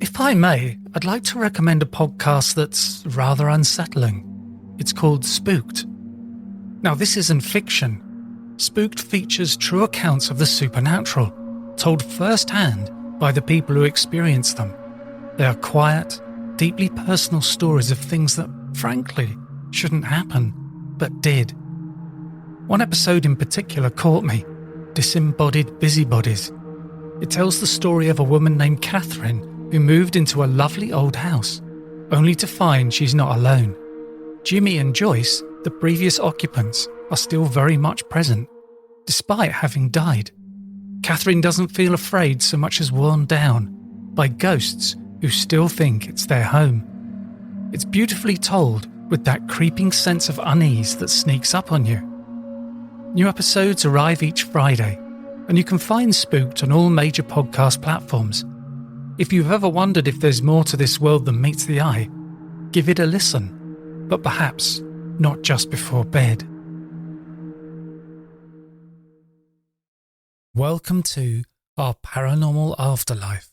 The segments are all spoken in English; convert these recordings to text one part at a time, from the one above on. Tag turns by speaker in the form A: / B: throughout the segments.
A: If I may, I'd like to recommend a podcast that's rather unsettling. It's called Spooked. Now, this isn't fiction. Spooked features true accounts of the supernatural, told firsthand by the people who experience them. They are quiet, deeply personal stories of things that, frankly, shouldn't happen, but did. One episode in particular caught me, Disembodied Busybodies. It tells the story of a woman named Catherine who moved into a lovely old house, only to find she's not alone. Jimmy and Joyce, the previous occupants, are still very much present, despite having died. Catherine doesn't feel afraid so much as worn down by ghosts who still think it's their home. It's beautifully told with that creeping sense of unease that sneaks up on you. New episodes arrive each Friday, and you can find Spooked on all major podcast platforms. If you've ever wondered if there's more to this world than meets the eye, give it a listen, but perhaps not just before bed. Welcome to our paranormal afterlife.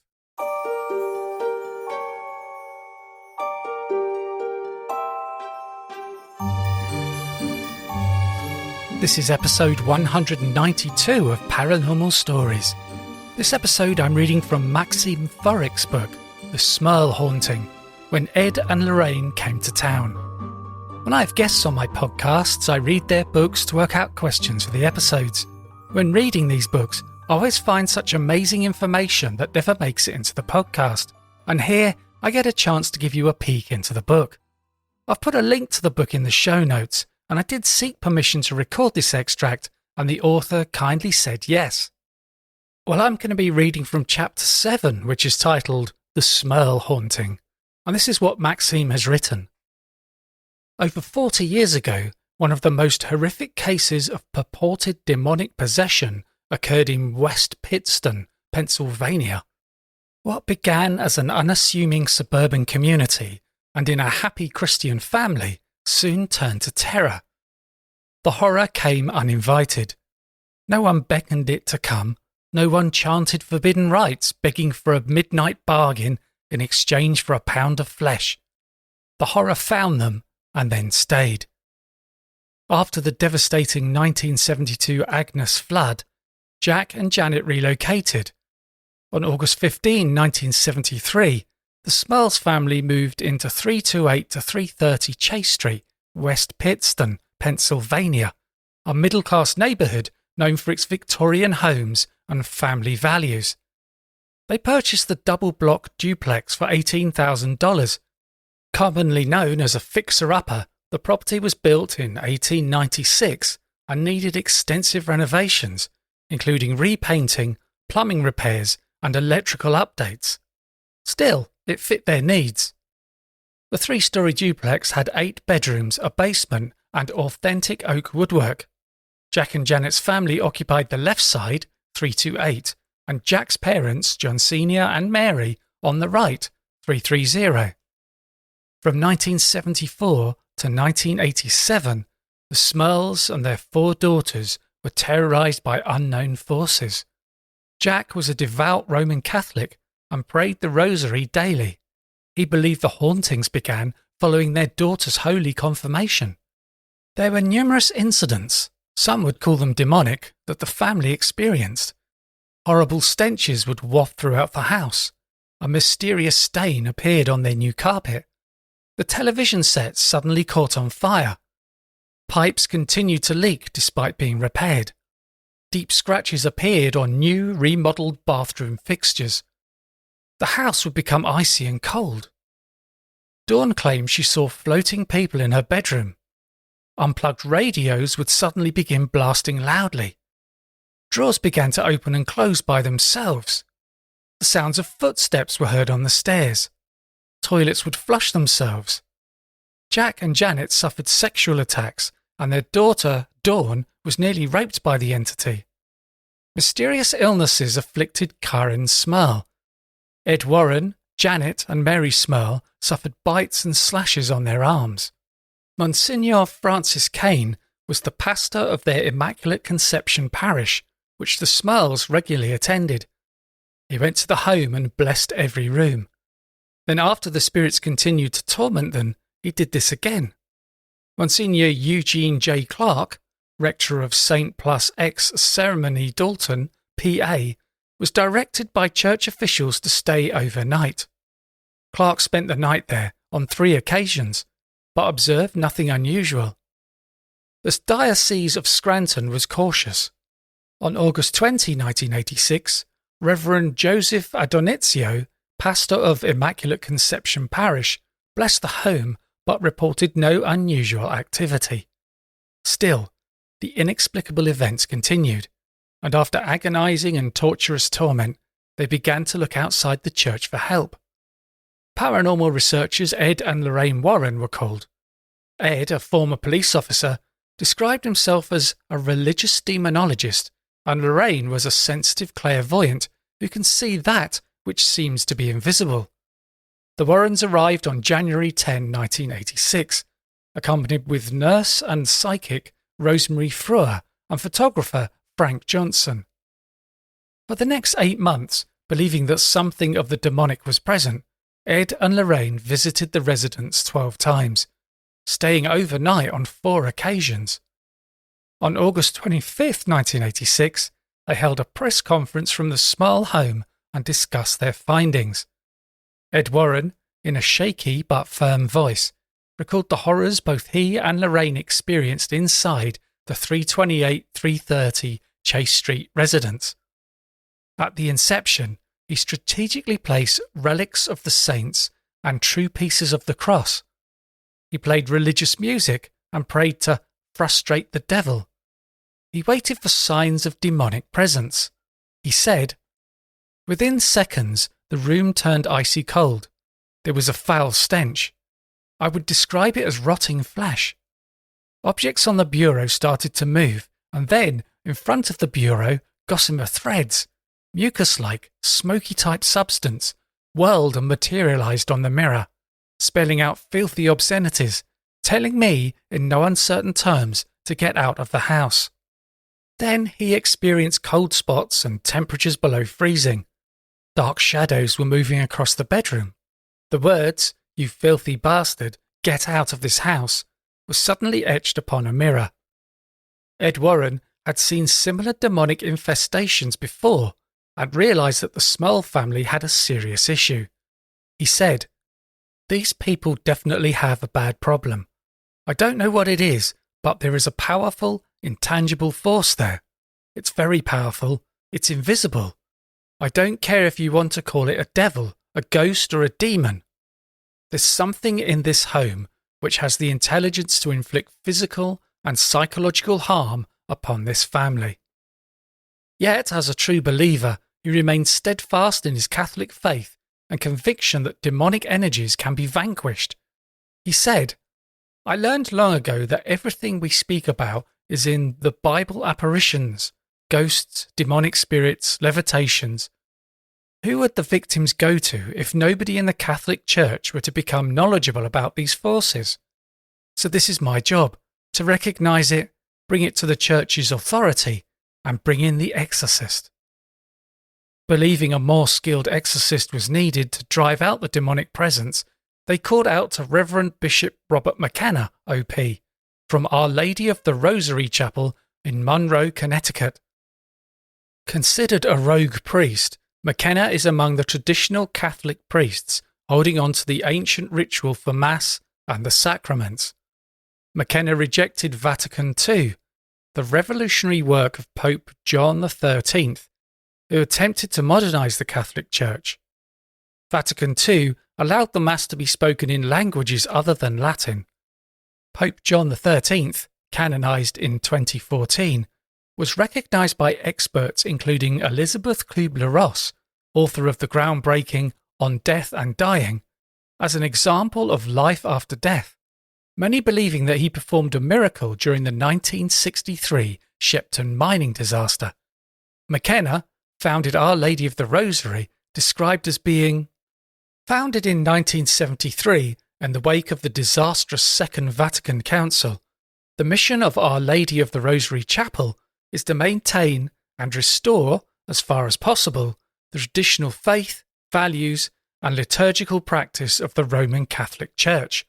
A: This is episode 192 of Paranormal Stories. This episode I'm reading from Maxim Furek's book, The Smurl Haunting, When Ed and Lorraine Came to Town. When I have guests on my podcasts, I read their books to work out questions for the episodes. When reading these books, I always find such amazing information that never makes it into the podcast. And here, I get a chance to give you a peek into the book. I've put a link to the book in the show notes, and I did seek permission to record this extract, and the author kindly said yes. Well, I'm going to be reading from chapter 7, which is titled The Smurl Haunting, and this is what Maxim has written. Over 40 years ago, one of the most horrific cases of purported demonic possession occurred in West Pittston, Pennsylvania. What began as an unassuming suburban community and in a happy Christian family soon turned to terror. The horror came uninvited. No one beckoned it to come. No one chanted forbidden rites begging for a midnight bargain in exchange for a pound of flesh. The horror found them and then stayed. After the devastating 1972 Agnes flood, Jack and Janet relocated. On August 15, 1973, the Smurls family moved into 328 to 330 Chase Street, West Pittston, Pennsylvania, a middle-class neighborhood known for its Victorian homes and family values. They purchased the double-block duplex for $18,000. Commonly known as a fixer-upper, the property was built in 1896 and needed extensive renovations, including repainting, plumbing repairs, and electrical updates. Still, it fit their needs. The 3-story duplex had 8 bedrooms, a basement, and authentic oak woodwork. Jack and Janet's family occupied the left side, 328, and Jack's parents, John Sr. and Mary, on the right, 330. From 1974 to 1987, the Smurls and their 4 daughters were terrorized by unknown forces. Jack was a devout Roman Catholic and prayed the rosary daily. He believed the hauntings began following their daughter's holy confirmation. There were numerous incidents, some would call them demonic, that the family experienced. Horrible stenches would waft throughout the house. A mysterious stain appeared on their new carpet. The television set suddenly caught on fire. Pipes continued to leak despite being repaired. Deep scratches appeared on new, remodeled bathroom fixtures. The house would become icy and cold. Dawn claimed she saw floating people in her bedroom. Unplugged radios would suddenly begin blasting loudly. Drawers began to open and close by themselves. The sounds of footsteps were heard on the stairs. Toilets would flush themselves. Jack and Janet suffered sexual attacks, and their daughter, Dawn, was nearly raped by the entity. Mysterious illnesses afflicted Karen Smurl. Ed Warren, Janet, and Mary Smurl suffered bites and slashes on their arms. Monsignor Francis Kane was the pastor of their Immaculate Conception parish, which the Smurls regularly attended. He went to the home and blessed every room. Then after the spirits continued to torment them, he did this again. Monsignor Eugene J. Clark, rector of St. Plus X Ceremony Dalton, PA, was directed by church officials to stay overnight. Clark spent the night there on 3 occasions, but observed nothing unusual. The Diocese of Scranton was cautious. On August 20, 1986, Reverend Joseph Adonizio, pastor of Immaculate Conception Parish, blessed the home but reported no unusual activity. Still, the inexplicable events continued, and after agonizing and torturous torment, they began to look outside the church for help. Paranormal researchers Ed and Lorraine Warren were called. Ed, a former police officer, described himself as a religious demonologist, and Lorraine was a sensitive clairvoyant who can see that which seems to be invisible. The Warrens arrived on January 10, 1986, accompanied with nurse and psychic Rosemary Frewer and photographer Frank Johnson. For the next 8 months, believing that something of the demonic was present, Ed and Lorraine visited the residence 12 times, staying overnight on 4 occasions. On August 25, 1986, they held a press conference from the Smurl home and discussed their findings. Ed Warren, in a shaky but firm voice, recalled the horrors both he and Lorraine experienced inside the 328-330 Chase Street residence. At the inception, he strategically placed relics of the saints and true pieces of the cross. He played religious music and prayed to frustrate the devil. He waited for signs of demonic presence. He said, "Within seconds, the room turned icy cold. There was a foul stench. I would describe it as rotting flesh. Objects on the bureau started to move, and then, in front of the bureau, gossamer threads, mucus-like, smoky-type substance, whirled and materialized on the mirror, spelling out filthy obscenities, telling me, in no uncertain terms, to get out of the house. Then he experienced cold spots and temperatures below freezing. Dark shadows were moving across the bedroom. The words, 'You filthy bastard, get out of this house,' were suddenly etched upon a mirror." Ed Warren had seen similar demonic infestations before and realized that the Smurl family had a serious issue. He said, "These people definitely have a bad problem. I don't know what it is, but there is a powerful, intangible force there. It's very powerful. It's invisible. I don't care if you want to call it a devil, a ghost, or a demon. There's something in this home which has the intelligence to inflict physical and psychological harm upon this family." Yet, as a true believer, he remained steadfast in his Catholic faith and conviction that demonic energies can be vanquished. He said, "I learned long ago that everything we speak about is in the Bible apparitions, ghosts, demonic spirits, levitations. Who would the victims go to if nobody in the Catholic Church were to become knowledgeable about these forces? So this is my job, to recognize it, bring it to the Church's authority, and bring in the exorcist." Believing a more skilled exorcist was needed to drive out the demonic presence, they called out to Reverend Bishop Robert McKenna, OP, from Our Lady of the Rosary Chapel in Monroe, Connecticut. Considered a rogue priest, McKenna is among the traditional Catholic priests holding on to the ancient ritual for Mass and the sacraments. McKenna rejected Vatican II, the revolutionary work of Pope John XIII, who attempted to modernize the Catholic Church. Vatican II allowed the Mass to be spoken in languages other than Latin. Pope John XIII, canonized in 2014, was recognized by experts including Elizabeth Kubler-Ross, author of the groundbreaking On Death and Dying, as an example of life after death, many believing that he performed a miracle during the 1963 Shepton mining disaster. McKenna founded Our Lady of the Rosary, described as being founded in 1973 in the wake of the disastrous Second Vatican Council. The mission of Our Lady of the Rosary Chapel is to maintain and restore, as far as possible, the traditional faith, values, and liturgical practice of the Roman Catholic Church,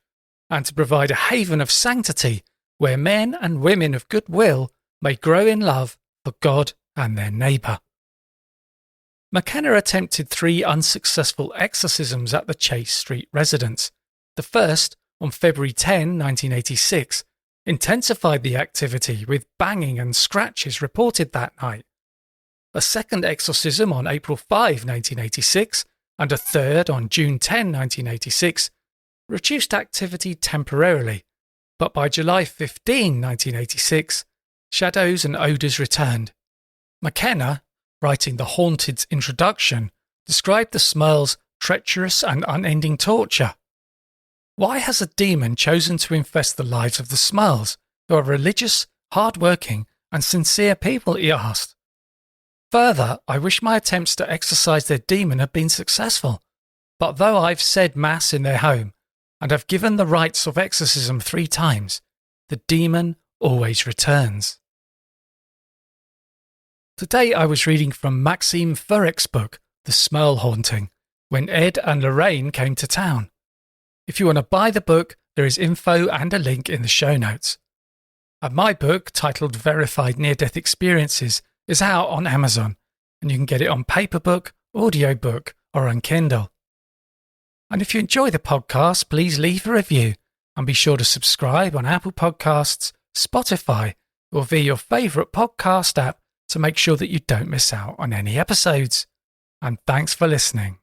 A: and to provide a haven of sanctity where men and women of good will may grow in love for God and their neighbour. McKenna attempted 3 unsuccessful exorcisms at the Chase Street residence. The first, on February 10, 1986, intensified the activity with banging and scratches reported that night. A second exorcism on April 5, 1986, and a third on June 10, 1986, reduced activity temporarily, but by July 15, 1986, shadows and odours returned. McKenna, writing The Haunted's introduction, described the Smurl's treacherous and unending torture. Why has a demon chosen to infest the lives of the Smurls, who are religious, hard-working, and sincere people, he asked. Further, I wish my attempts to exorcise their demon had been successful, but though I've said Mass in their home, and have given the rites of exorcism 3 times, the demon always returns. Today I was reading from Maxim Furek's book, The Smurl Haunting, When Ed and Lorraine Came to Town. If you want to buy the book, there is info and a link in the show notes. And my book, titled Verified Near-Death Experiences, is out on Amazon, and you can get it on paperback, audiobook, or on Kindle. And if you enjoy the podcast, please leave a review and be sure to subscribe on Apple Podcasts, Spotify, or via your favourite podcast app to make sure that you don't miss out on any episodes. And thanks for listening.